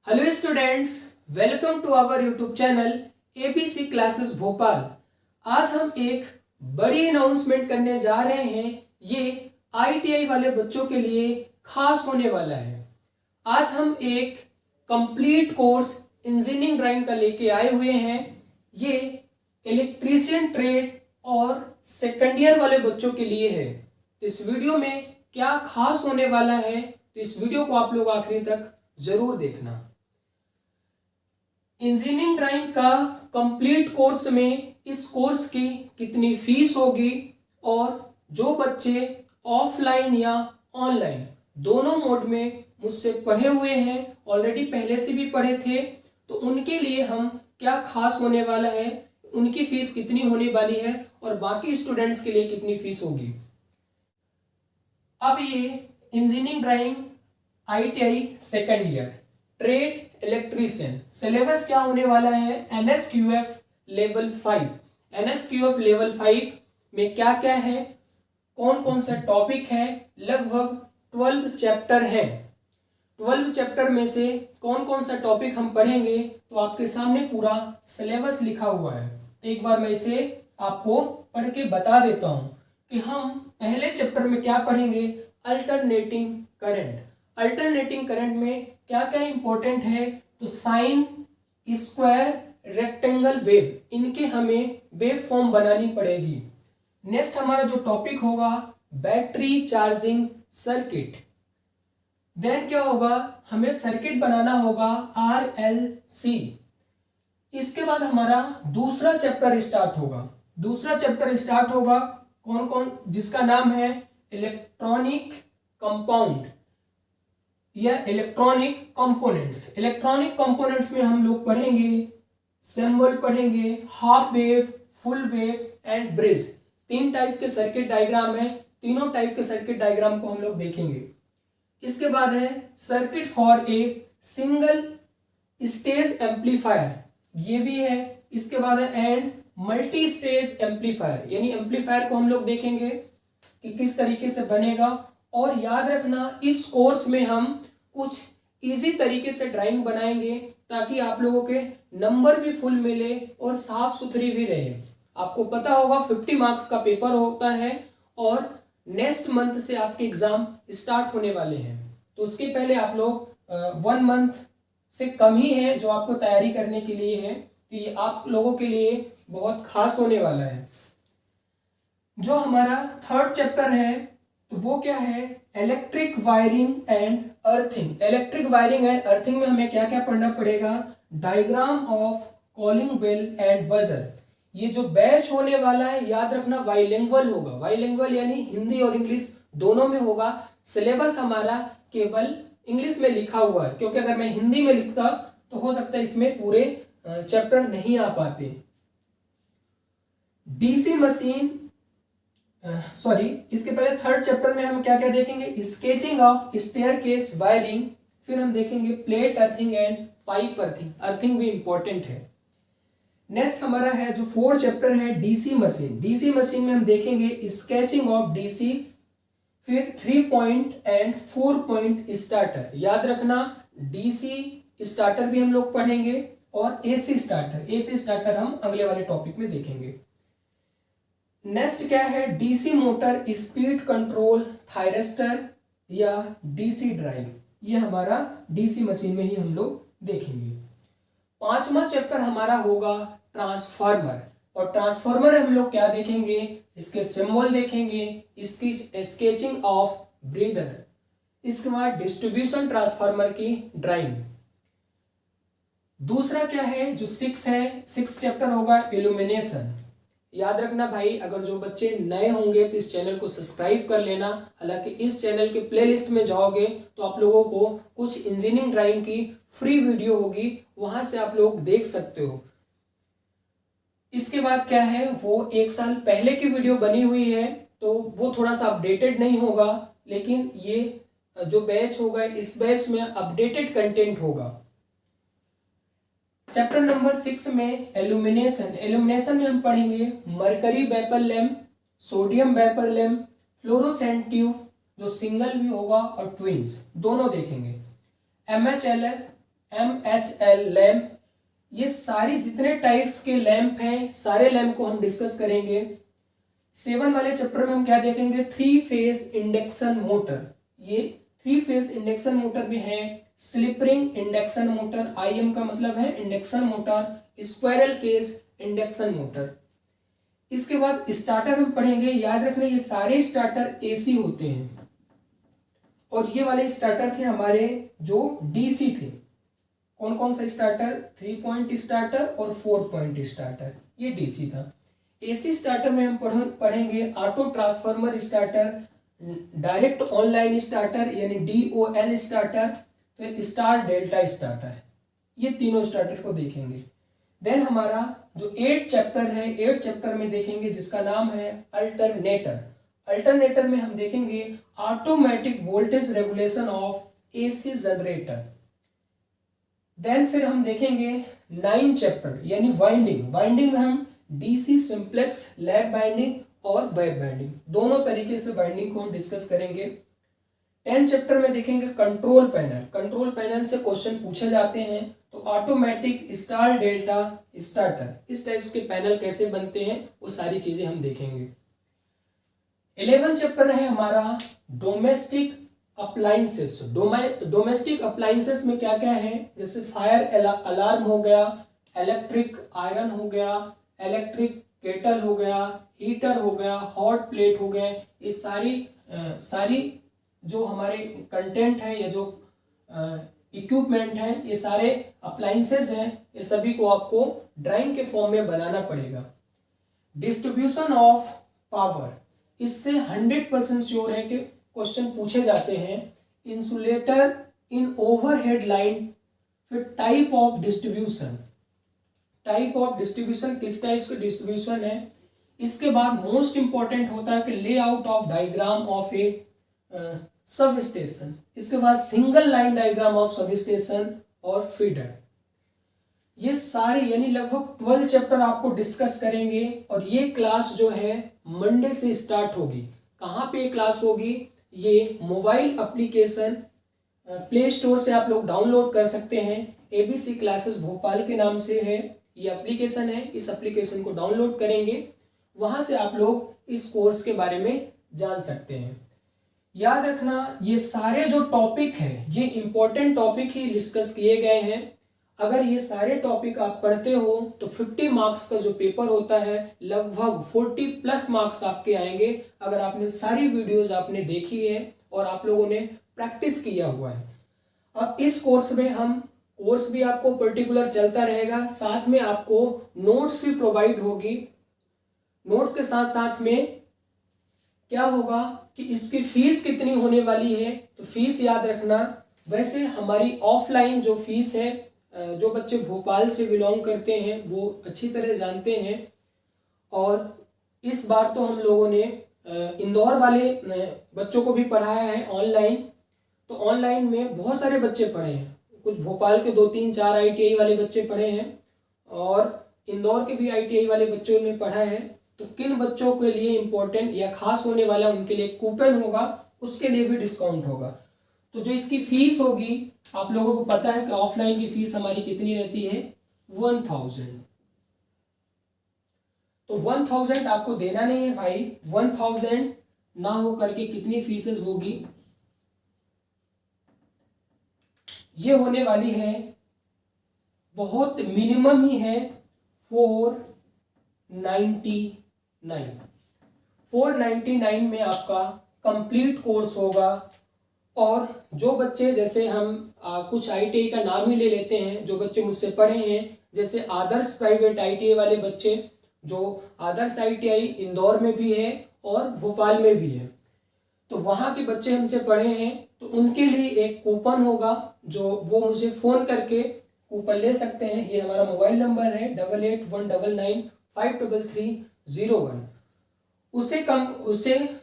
Hello students, welcome to our YouTube channel ABC classes Bhopal. आज हम एक बड़ी अनाउंसमेंट करने जा रहे हैं। ये आईटीआई वाले बच्चों के लिए खास होने वाला है। आज हम एक कंप्लीट कोर्स इंजीनियरिंग ड्राइंग का लेके आए हुए हैं। ये इलेक्ट्रीशियन ट्रेड और सेकंड ईयर वाले बच्चों के लिए है। इस वीडियो में क्या खास होने वाला है, तो इस वीडियो को आप लोग आखिरी तक जरूर देखना। इंजीनियरिंग ड्राइंग का कंप्लीट कोर्स में इस कोर्स की कितनी फीस होगी और जो बच्चे ऑफलाइन या ऑनलाइन दोनों मोड में मुझसे पढ़े हुए हैं, ऑलरेडी पहले से भी पढ़े थे, तो उनके लिए हम क्या खास होने वाला है, उनकी फीस कितनी होने वाली है और बाकी स्टूडेंट्स के लिए कितनी फीस होगी। अब ये engineering drawing ITI second year trade electrician syllabus क्या होने वाला है, एनएसक्यूएफ लेवल 5। एनएसक्यूएफ लेवल 5 में क्या क्या है, कौन कौन सा टॉपिक है, लगभग 12 चैप्टर है। 12 चैप्टर में से कौन कौन सा टॉपिक हम पढ़ेंगे, तो आपके सामने पूरा सिलेबस लिखा हुआ है। तो एक बार मैं इसे आपको पढ़ के बता देता हूं कि हम पहले चैप्टर में क्या पढ़ेंगे, अल्टरनेटिंग करंट। अल्टरनेटिंग करंट में क्या क्या इंपॉर्टेंट है, तो साइन, स्क्वायर, रेक्टेंगल वेव, इनके हमें वेव फॉर्म बनानी पड़ेगी। नेक्स्ट हमारा जो टॉपिक होगा बैटरी चार्जिंग सर्किट। देन क्या होगा, हमें सर्किट बनाना होगा आरएलसी। इसके बाद हमारा दूसरा चैप्टर स्टार्ट होगा। दूसरा चैप्टर स्टार्ट होगा कौन कौन, जिसका नाम है इलेक्ट्रॉनिक कंपाउंड या इलेक्ट्रॉनिक कंपोनेंट्स। इलेक्ट्रॉनिक कंपोनेंट्स में हम लोग पढ़ेंगे सिंबल, पढ़ेंगे half wave, full wave and bridge. 3 type के सर्किट डायग्राम है, तीनों टाइप के सर्किट डायग्राम को हम लोग देखेंगे। इसके बाद है circuit for a single stage amplifier, ये भी है। इसके बाद है एंड मल्टी स्टेज एम्पलीफायर, यानी एम्पलीफायर को हम लोग देखेंगे कि किस तरीके से बनेगा। और याद रखना, इस कोर्स में हम कुछ इजी तरीके से ड्राइंग बनाएंगे ताकि आप लोगों के नंबर भी फुल मिले और साफ सुथरी भी रहे। आपको पता होगा 50 मार्क्स का पेपर होता है और नेक्स्ट मंथ से आपके एग्जाम स्टार्ट होने वाले हैं। तो उसके पहले आप लोग 1 मंथ से कम ही है जो आपको तैयारी करने के लिए है। तो ये आप लोगों के लिए बहुत खास होने वाला है। जो हमारा थर्ड चैप्टर है तो वो क्या है, electric wiring and earthing. Electric wiring and earthing में हमें क्या क्या पढ़ना पड़ेगा, diagram of calling bell and buzzer. ये जो बैच होने वाला है, याद रखना बाइलिंगुअल होगा। बाइलिंगुअल यानी हिंदी और इंग्लिश दोनों में होगा। सिलेबस हमारा केवल इंग्लिश में लिखा हुआ है, क्योंकि अगर मैं हिंदी में लिखता तो हो सकता है इसमें पूरे चैप्टर नहीं आ पाते। डीसी मशीन, सॉरी, इसके पहले थर्ड चैप्टर में हम क्या क्या देखेंगे, स्केचिंग ऑफ स्टेयरकेस वायरिंग, फिर हम देखेंगे plate earthing and pipe earthing. Earthing भी इंपॉर्टेंट है। नेक्स्ट हमारा है जो फोर्थ चैप्टर है डीसी मशीन। डीसी मशीन में हम देखेंगे स्केचिंग ऑफ डीसी, फिर 3 पॉइंट एंड 4 पॉइंट स्टार्टर। याद रखना, डीसी स्टार्टर भी हम लोग पढ़ेंगे और एसी स्टार्टर। एसी स्टार्टर हम अगले वाले टॉपिक में देखेंगे। नेक्स्ट क्या है, DC motor speed control thyristor या डीसी ड्राइव। ये हमारा डीसी मशीन में ही हम लोग देखेंगे। 5वां चैप्टर हमारा होगा ट्रांसफार्मर। और ट्रांसफार्मर हम लोग क्या देखेंगे, इसके सिंबल देखेंगे, इसकी स्केचिंग ऑफ ब्रीदर। इसके बाद डिस्ट्रीब्यूशन ट्रांसफार्मर की ड्राइंग। दूसरा क्या है जो 6 है, 6 चैप्टर होगा इल्यूमिनेशन। याद रखना भाई, अगर जो बच्चे नए होंगे तो इस चैनल को सब्सक्राइब कर लेना। हालांकि इस चैनल के प्लेलिस्ट में जाओगे तो आप लोगों को कुछ इंजीनियरिंग ड्राइंग की फ्री वीडियो होगी, वहां से आप लोग देख सकते हो। इसके बाद क्या है, वो 1 साल पहले की वीडियो बनी हुई है, तो वो थोड़ा सा अपडेटेड नहीं होगा, लेकिन ये जो बैच होगा इस बैच में अपडेटेड कंटेंट होगा। चैप्टर नंबर 6 में एल्यूमिनेशन। एल्यूमिनेशन में हम पढ़ेंगे mercury vapour lamp, sodium vapour lamp, fluorescent tube जो सिंगल भी होगा और ट्विंस दोनों देखेंगे। MHLL MHL लैंप, ये सारी जितने टाइप्स के लैंप हैं सारे लैंप को हम डिस्कस करेंगे। 7 वाले चैप्टर में हम क्या देखेंगे, 3 फेज इंडक्शन मोटर। ये 3 फेज इंडक्शन मोटर में है slip ring induction motor, IM का मतलब है induction motor, squirrel cage induction motor. इसके बाद स्टार्टर हम पढ़ेंगे। याद रखना ये सारे स्टार्टर AC होते हैं और ये वाले स्टार्टर थे हमारे जो DC थे। कौन कौन सा स्टार्टर, 3 पॉइंट स्टार्टर और 4 पॉइंट स्टार्टर, ये DC था। AC स्टार्टर में हम पढ़ेंगे auto transformer starter, direct online starter यानी DOL स्टार्टर, फिर स्टार डेल्टा स्टार्टर, ये तीनों स्टार्टर को देखेंगे। देन हमारा जो 8 चैप्टर है, 8 चैप्टर में देखेंगे जिसका नाम है अल्टरनेटर। अल्टरनेटर में हम देखेंगे automatic voltage regulation of AC generator. Then फिर हम देखेंगे 9 चैप्टर यानी वाइंडिंग। वाइंडिंग में हम DC सिंप्लेक्स, लैप बाइंडिंग और वेब बाइंडिंग, दोनों तरीके से बाइंडिंग को हम डिस्कस करेंगे। 10 चैप्टर में देखेंगे कंट्रोल पैनल। कंट्रोल पैनल से क्वेश्चन पूछे जाते हैं, तो ऑटोमेटिक, स्टार डेल्टा स्टार्टर, इस टाइप्स के पैनल कैसे बनते हैं वो सारी चीजें हम देखेंगे। 11 चैप्टर है हमारा डोमेस्टिक अप्लायंसेस। डोमेस्टिक अप्लायंसेस में क्या क्या है, जैसे फायर अलार्म हो गया, इलेक्ट्रिक आयरन हो गया, इलेक्ट्रिक केटल हो गया, हीटर हो गया, हॉट प्लेट हो गए, ये सारी जो हमारे कंटेंट है या जो इक्विपमेंट है, ये सारे अप्लायंसेस हैं, ये सभी को आपको ड्राइंग के फॉर्म में बनाना पड़ेगा। डिस्ट्रीब्यूशन ऑफ पावर, इससे 100% श्योर है कि क्वेश्चन पूछे जाते हैं। इंसुलेटर इन ओवरहेड लाइन, फिर type of distribution, type of distribution किस टाइप्स के डिस्ट्रीब्यूशन है। इसके बाद मोस्ट इंपॉर्टेंट होता है कि layout of diagram of A sub station. इसके बाद single line diagram of sub station और फीडर। ये सारे यानी लगभग 12 चैप्टर आपको डिस्कस करेंगे और ये क्लास जो है मंडे से स्टार्ट होगी। कहाँ पे क्लास होगी, ये मोबाइल एप्लीकेशन प्ले स्टोर से आप लोग डाउनलोड कर सकते हैं। ABC क्लासेस भोपाल के नाम से है ये एप्लीकेशन है। इस एप्लीकेशन को डाउनलोड करेंगे, वहां से आप लोग इस कोर्स के बारे में जान सकते हैं। याद रखना ये सारे जो टॉपिक है ये इंपॉर्टेंट टॉपिक ही डिस्कस किए गए हैं। अगर ये सारे टॉपिक आप पढ़ते हो तो 50 मार्क्स का जो पेपर होता है लगभग 40+ मार्क्स आपके आएंगे, अगर आपने सारी वीडियोस आपने देखी है और आप लोगों ने प्रैक्टिस किया हुआ है। अब इस कोर्स में हम कोर्स भी आपको पर्टिकुलर चलता रहेगा, साथ में आपको नोट्स भी प्रोवाइड होगी। नोट्स के साथ साथ में क्या होगा कि इसकी फीस कितनी होने वाली है, तो फीस याद रखना, वैसे हमारी ऑफलाइन जो फीस है, जो बच्चे भोपाल से बिलोंग करते हैं वो अच्छी तरह जानते हैं। और इस बार तो हम लोगों ने इंदौर वाले बच्चों को भी पढ़ाया है ऑनलाइन, तो ऑनलाइन में बहुत सारे बच्चे पढ़े हैं। कुछ भोपाल के 2, 3, 4 ITI वाले बच्चे पढ़े हैं और इंदौर के भी ITI वाले बच्चों ने पढ़ा है। तो किन बच्चों के लिए इम्पोर्टेंट या खास होने वाला उनके लिए कूपन होगा, उसके लिए भी डिस्काउंट होगा। तो जो इसकी फीस होगी, आप लोगों को पता है कि ऑफलाइन की फीस हमारी कितनी रहती है, 1000। तो 1000 आपको देना नहीं है भाई, 1000 ना हो करके कितनी फीसेस होगी, ये होने वाली है, बहुत मिनिमम ही है 499 में आपका कंप्लीट कोर्स होगा। और जो बच्चे, जैसे हम कुछ ITI का नाम ही ले लेते हैं, जो बच्चे मुझसे पढ़े हैं, जैसे आदर्श प्राइवेट ITI वाले बच्चे, जो आदर्श ITI इंदौर में भी है और भोपाल में भी है, तो वहाँ के बच्चे हमसे पढ़े हैं, तो उनके लिए एक कूपन होगा जो वो मुझे फ़ोन करके कूपन ले सकते हैं। ये हमारा मोबाइल नंबर है 8819953301। उसे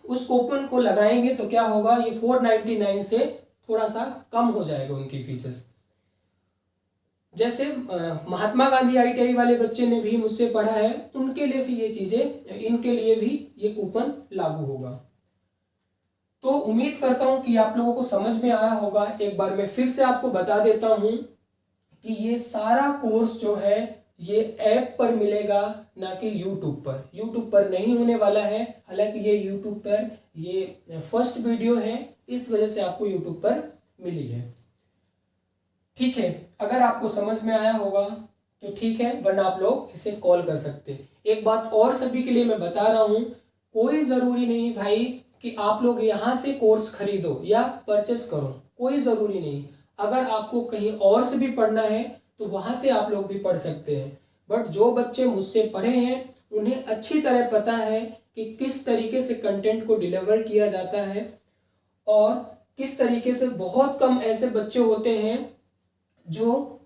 उस कूपन को लगाएंगे तो क्या होगा, ये 499 से थोड़ा सा कम हो जाएगा उनकी फीसेस। जैसे महात्मा गांधी ITI वाले बच्चे ने भी मुझसे पढ़ा है, उनके लिए भी ये चीज़ें, इनके लिए भी ये कूपन लागू होगा। तो उम्मीद करता हूं कि आप लोगों को समझ में आया होगा। एक बार मैं फिर से आपको बता देता हूं कि ये सारा कोर्स जो है ये ऐप पर मिलेगा, ना कि यूट्यूब पर। यूट्यूब पर नहीं होने वाला है, हालांकि ये यूट्यूब पर ये फर्स्ट वीडियो है, इस वजह से आपको यूट्यूब पर मिली है। ठीक है, अगर आपको समझ में आया होगा तो ठीक है, वरना आप लोग इसे कॉल कर सकते हैं। एक बात और सभी के लिए मैं बता रहा हूँ, कोई ज़रूरी नहीं भाई कि आप लोग यहाँ से कोर्स खरीदो या परचेस करो, कोई ज़रूरी नहीं। अगर आपको कहीं और से भी पढ़ना है तो वहाँ से आप लोग भी पढ़ सकते हैं। बट जो बच्चे मुझसे पढ़े हैं उन्हें अच्छी तरह पता है कि किस तरीके से कंटेंट को डिलीवर किया जाता है, और किस तरीके से बहुत कम ऐसे बच्चे होते हैं जो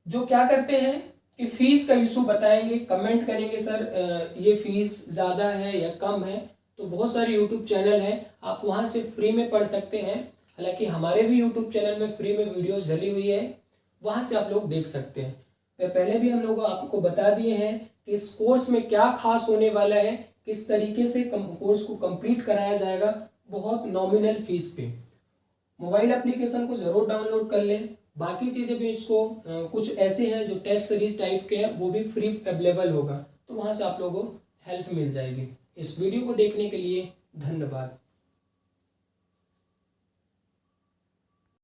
क्या करते हैं कि फीस का इशू बताएंगे, कमेंट करेंगे सर ये फीस ज़्यादा है या कम है। तो बहुत सारे यूट्यूब चैनल हैं, आप वहाँ से फ्री में पढ़ सकते हैं। हालांकि हमारे भी यूट्यूब चैनल में फ्री में वीडियोस डली हुई है, वहाँ से आप लोग देख सकते हैं। तो पहले भी हम लोग आपको बता दिए हैं कि इस कोर्स में क्या खास होने वाला है, किस तरीके से कोर्स को कंप्लीट कराया जाएगा, बहुत नॉमिनल फीस पे। मोबाइल एप्लीकेशन को ज़रूर डाउनलोड कर लें। बाकी चीज़ें भी इसको कुछ ऐसे हैं जो टेस्ट सीरीज टाइप के हैं, वो भी फ्री अवेलेबल होगा, तो वहाँ से आप लोगों को हेल्प मिल जाएगी। इस वीडियो को देखने के लिए धन्यवाद।